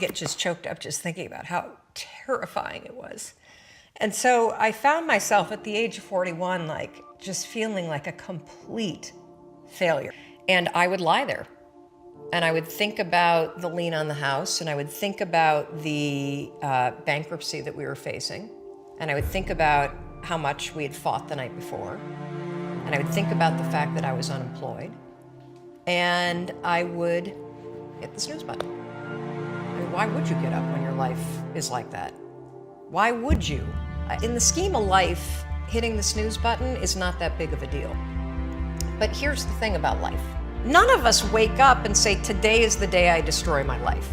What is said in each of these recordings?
get just choked up just thinking about how terrifying it was. And so I found myself at the age of 41, like just feeling like a complete failure. And I would lie there and I would think about the lien on the house, and I would think about the bankruptcy that we were facing, and I would think about how much we had fought the night before, and I would think about the fact that I was unemployed, and I would hit the snooze button. I mean, why would you get up when your life is like that? Why would you? In the scheme of life, hitting the snooze button is not that big of a deal. But here's the thing about life. None of us wake up and say, today is the day I destroy my life.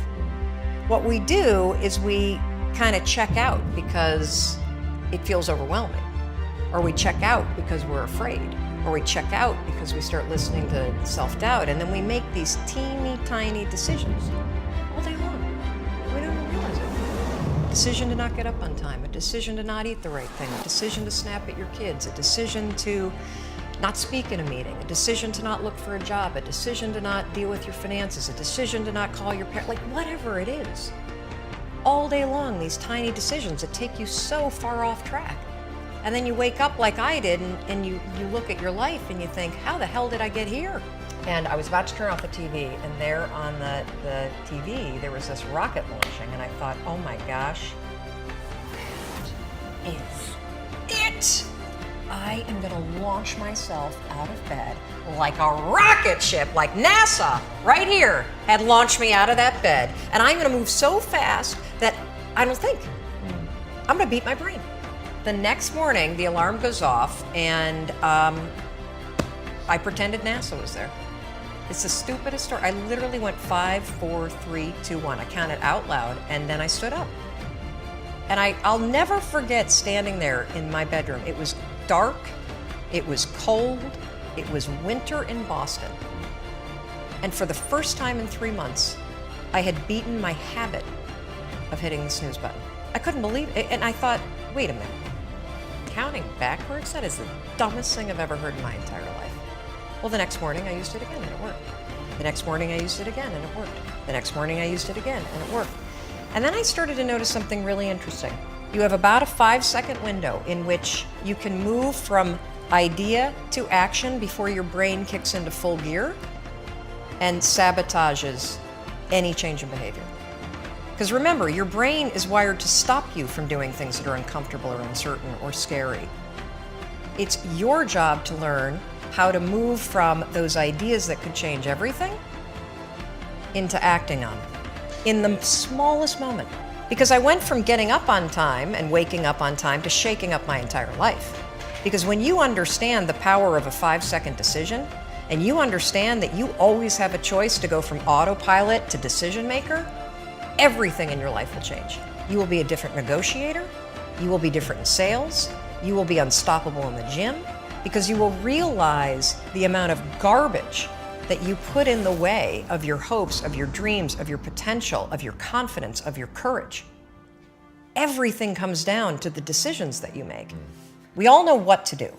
What we do is we kind of check out because it feels overwhelming. Or we check out because we're afraid. Or we check out because we start listening to self-doubt. And then we make these teeny tiny decisions all day long. We don't even realize it. A decision to not get up on time, a decision to not eat the right thing, a decision to snap at your kids, a decision to not speak in a meeting, a decision to not look for a job, a decision to not deal with your finances, a decision to not call your parents, like whatever it is. All day long, these tiny decisions that take you so far off track. And then you wake up like I did and you look at your life and you think, how the hell did I get here? And I was about to turn off the TV, and there on the TV, there was this rocket launching, and I thought, oh my gosh, that is it. I am gonna launch myself out of bed like a rocket ship, like NASA, right here, had launched me out of that bed. And I'm gonna move so fast that I don't think. I'm gonna beat my brain. The next morning, the alarm goes off, and I pretended NASA was there. It's the stupidest story. I literally went 5, 4, 3, 2, 1. I counted out loud, and then I stood up. And I'll never forget standing there in my bedroom. It was dark, it was cold, it was winter in Boston. And for the first time in 3 months, I had beaten my habit of hitting the snooze button. I couldn't believe it, and I thought, wait a minute. Counting backwards? That is the dumbest thing I've ever heard in my entire life. Well, the next morning I used it again and it worked. The next morning I used it again and it worked. The next morning I used it again and it worked. And then I started to notice something really interesting. You have about a 5-second window in which you can move from idea to action before your brain kicks into full gear and sabotages any change in behavior. Because remember, your brain is wired to stop you from doing things that are uncomfortable or uncertain or scary. It's your job to learn how to move from those ideas that could change everything into acting on them in the smallest moment. Because I went from getting up on time and waking up on time to shaking up my entire life. Because when you understand the power of a 5-second decision, and you understand that you always have a choice to go from autopilot to decision maker, everything in your life will change. You will be a different negotiator, you will be different in sales, you will be unstoppable in the gym, because you will realize the amount of garbage that you put in the way of your hopes, of your dreams, of your potential, of your confidence, of your courage. Everything comes down to the decisions that you make. We all know what to do.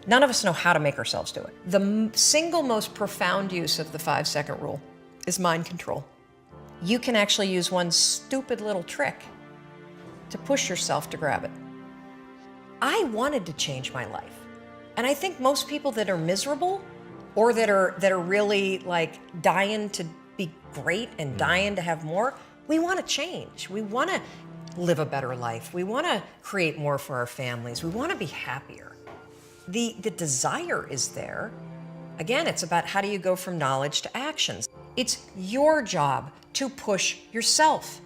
None of us know how to make ourselves do it. The single most profound use of the 5-second rule is mind control. You can actually use one stupid little trick to push yourself to grab it. I wanted to change my life. And I think most people that are miserable or that are really like dying to be great and dying to have more, we want to change. We want to live a better life. We want to create more for our families. We want to be happier. The desire is there. Again, it's about how do you go from knowledge to actions. It's your job to push yourself.